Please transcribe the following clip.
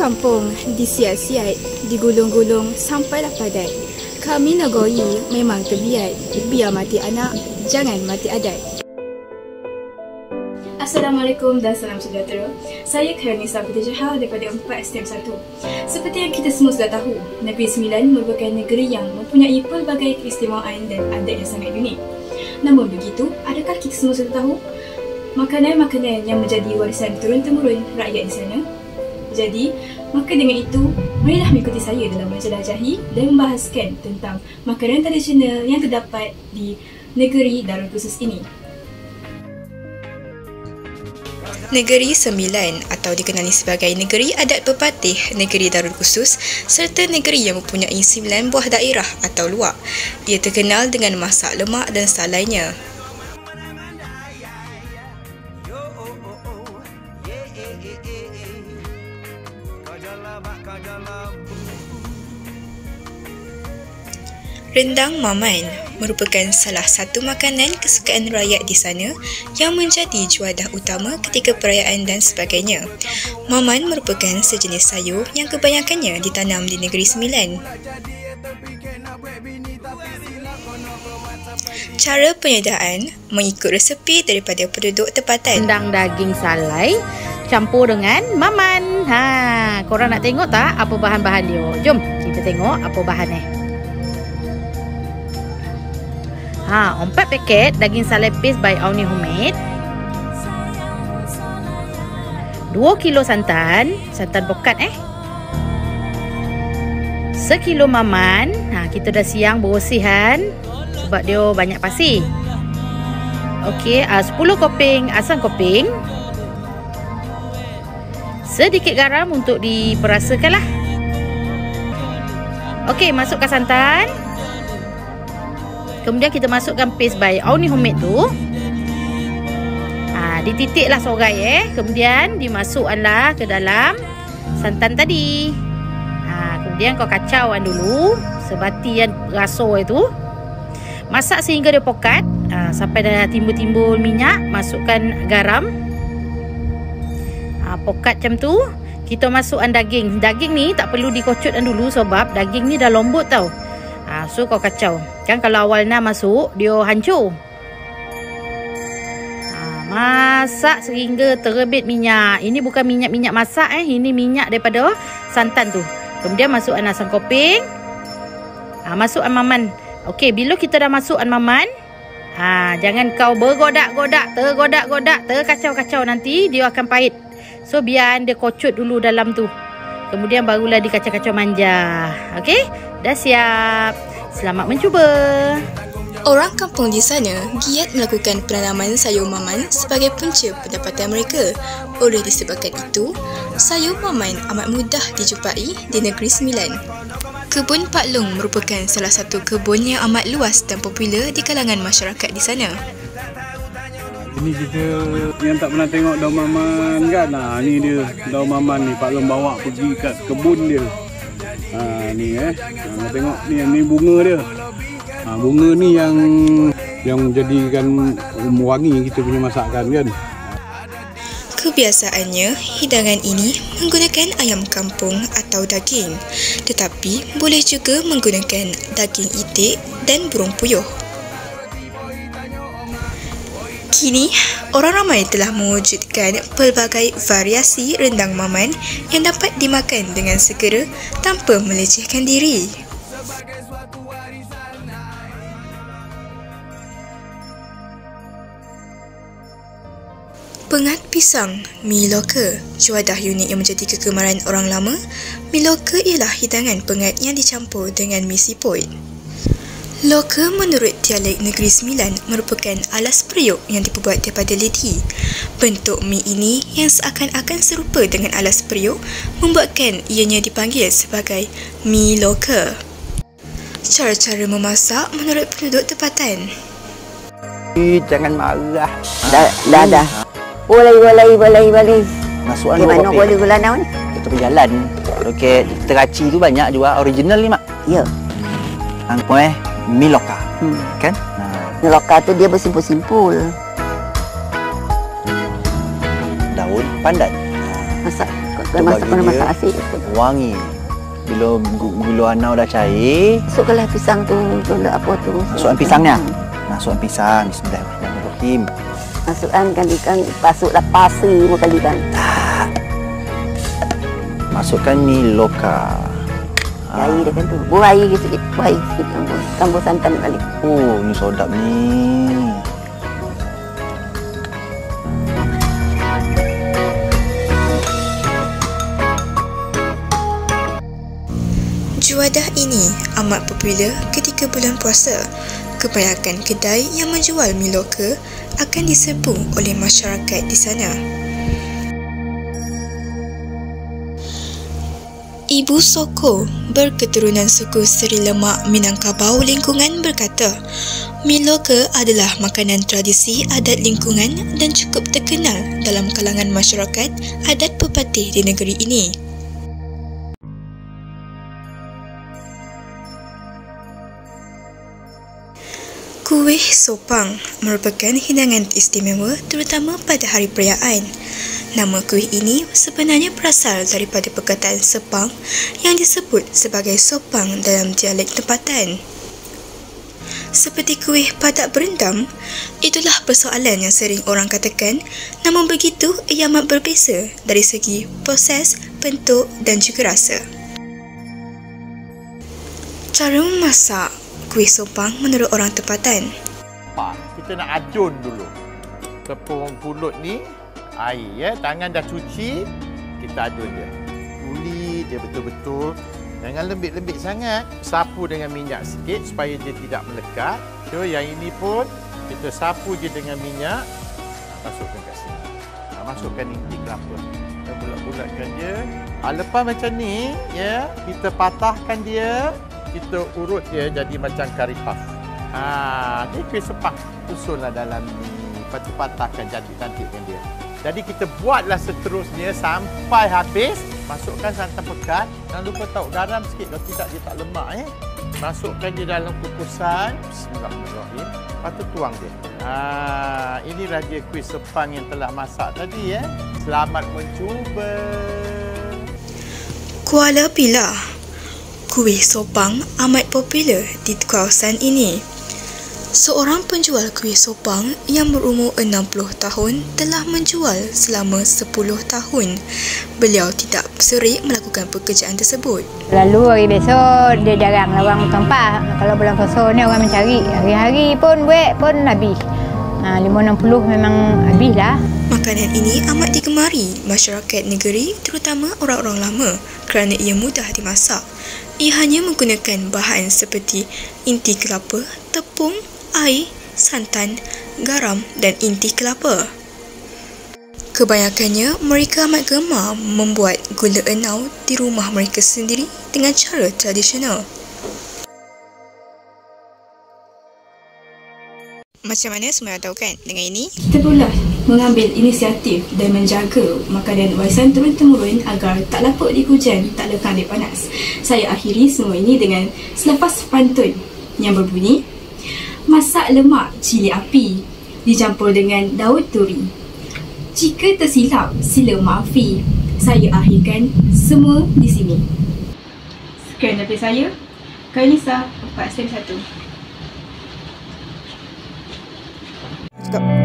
kampung disiat-siat, digulung-gulung sampailah padat. Kami Nagoi memang terbiat, biar mati anak, jangan mati adat. Assalamualaikum dan salam sejahtera. Saya Khairunisa Putera daripada 4 STM1. Seperti yang kita semua sudah tahu, Negeri Sembilan merupakan negeri yang mempunyai pelbagai keistimewaan dan adat yang sangat unik. Namun begitu, adakah kita semua sudah tahu makanan-makanan yang menjadi warisan turun-temurun rakyat di sana? Jadi, maka dengan itu, marilah mengikuti saya dalam menjelajahi dan membahaskan tentang makanan tradisional yang terdapat di negeri Darul Khusus ini. Negeri Sembilan atau dikenali sebagai Negeri Adat Pepatih Negeri Darul Khusus serta negeri yang mempunyai 9 buah daerah atau luak. Ia terkenal dengan masak lemak dan sal lainnya. Rendang Maman merupakan salah satu makanan kesukaan rakyat di sana yang menjadi juadah utama ketika perayaan dan sebagainya. Maman merupakan sejenis sayur yang kebanyakannya ditanam di Negeri Sembilan. Cara penyediaan mengikut resepi daripada penduduk tempatan. Rendang daging salai campur dengan Maman. Korang nak tengok tak apa bahan-bahan dia? Jom kita tengok apa bahannya. 4 paket daging salai paste by Auni Homemade, 2 kilo santan pokat 1 kilo Maman. Kita dah siang bersihan sebab dia banyak pasir. Okey, 10 koping asam koping, sedikit garam untuk diperasakan lah. Okey, masukkan santan. Kemudian kita masukkan paste by Auni Homemade tu. Dititiklah sorai Kemudian dimasukkanlah ke dalam santan tadi. Kemudian kau kacaukan dulu sebati yang rasa itu. Masak sehingga dia pokat. Sampai dah timbul-timbul minyak, masukkan garam. Pokat macam tu. Kita masukkan daging. Daging ni tak perlu dikocotkan dulu sebab daging ni dah lembut tau. So kau kacau. Kan kalau awal nak masuk, dia hancur. Masak sehingga terbit minyak. Ini bukan minyak masak Ini minyak daripada santan tu. Kemudian masukkan asam koping. Masukkan Maman. Okey, bila kita dah masukkan Maman, jangan kau bergodak-godak, terkacau-kacau, nanti dia akan pahit. So biar dia kocut dulu dalam tu. Kemudian barulah dikacau-kacau manja. Okey, dah siap. Selamat mencuba. Orang kampung di sana giat melakukan penanaman sayur Maman sebagai punca pendapatan mereka. Oleh disebabkan itu, sayur Maman amat mudah dijumpai di Negeri Sembilan. Kebun Pak Long merupakan salah satu kebun yang amat luas dan popular di kalangan masyarakat di sana. Ini kita yang tak pernah tengok daun Maman kan. Ni dia daun Maman ni Pak Long bawa pergi kat kebun dia. Ni tengok ni bunga dia. Bunga ni yang menjadikan wangi kita punya masakan kan. Kebiasaannya, hidangan ini menggunakan ayam kampung atau daging, tetapi boleh juga menggunakan daging itik dan burung puyuh. Kini, orang ramai telah mewujudkan pelbagai variasi rendang Maman yang dapat dimakan dengan segera tanpa melecehkan diri. Pengat pisang, mi loka, juadah unik yang menjadi kegemaran orang lama. Mi loka ialah hidangan pengat yang dicampur dengan mi siput. Loka menurut dialek Negeri Sembilan merupakan alas periuk yang diperbuat daripada lidi. Bentuk mi ini yang seakan-akan serupa dengan alas periuk membuatkan ianya dipanggil sebagai mi loka. Cara-cara memasak menurut penduduk tempatan. Jangan marah. Dah. Boleh. Masukkan okay, mana boleh gula naon? Kita pergi jalan. Okey, teraci tu banyak juga original ni mak. Ya. Angko mi loka. Kan? Mi loka tu dia bersimpul-simpul. Daun pandan. Masak Masukkan masak asin. wangi. Bila gula anau dah cair, Masukkanlah pisang tu, apa tu. masukkan pisangnya. Masukkan pisang. Bismillahirrahmanirrahim. Masukkan kan pasuklah pasir kali kan. Masukkan ni loka. Air dia kan tu. Buat air sikit, campur santan kali. Oh, ni sedap ni. Juadah ini amat popular ketika bulan puasa. Kebanyakan kedai yang menjual mi loka akan diserbu oleh masyarakat di sana. Ibu Soko berketurunan suku Seri Lemak Minangkabau Lingkungan berkata, mi loka adalah makanan tradisi adat lingkungan dan cukup terkenal dalam kalangan masyarakat adat pepatih di negeri ini. Kuih sopang merupakan hidangan istimewa terutama pada hari perayaan. Nama kuih ini sebenarnya berasal daripada perkataan Sepang yang disebut sebagai sopang dalam dialek tempatan. Seperti kuih padak berendam, itulah persoalan yang sering orang katakan, namun begitu ia amat berbeza dari segi proses, bentuk dan juga rasa. Cara memasak kuih sopang menurut orang tempatan. Kita nak adun dulu tepung pulut ni, air ya, tangan dah cuci, kita adun dia. Kulit dia betul-betul, jangan lembik-lembik sangat. Sapu dengan minyak sikit supaya dia tidak melekat. So yang ini pun kita sapu je dengan minyak, masukkan kat sini. Masukkan inti kelapa. Kita bulat-bulatkan dia. Lepas macam ni ya, kita patahkan dia. Kita urut dia jadi macam curry puff. Ni kuih sepang. Susunlah dalam ni. Lepas tu patahkan, cantik-cantikkan dia. Jadi kita buatlah seterusnya sampai habis. Masukkan santan pekat. Jangan lupa tahu garam sikit. Kalau tidak dia tak lemak. Masukkan dia dalam kukusan. Bismillahirrahmanirrahim. Lepas tu tuang dia. Inilah dia kuih sepang yang telah masak tadi. Selamat mencuba. Kuala Pilah. Kuih sopang amat popular di kawasan ini. Seorang penjual kuih sopang yang berumur 60 tahun telah menjual selama 10 tahun. Beliau tidak serik melakukan pekerjaan tersebut. Lalu hari besok dia jarang orang tempat. Kalau bulan puasa ni orang mencari. Hari-hari pun buat pun habis. 5-60 memang habislah. Makanan ini amat digemari masyarakat negeri, terutama orang-orang lama kerana ia mudah dimasak. Ia hanya menggunakan bahan seperti inti kelapa, tepung, air, santan, garam dan inti kelapa. Kebanyakannya mereka amat gemar membuat gula enau di rumah mereka sendiri dengan cara tradisional. Macam mana semua tahu kan dengan ini? Kita pula mengambil inisiatif dan menjaga makanan warisan turun-temurun agar tak lapuk di hujan, tak lekang di panas. Saya akhiri semua ini dengan selepas pantun yang berbunyi, masak lemak cili api dicampur dengan daun turi. Jika tersilap, sila maafi. Saya akhirkan semua di sini. Sekian daripada saya, Kainisa 4 1. Stop.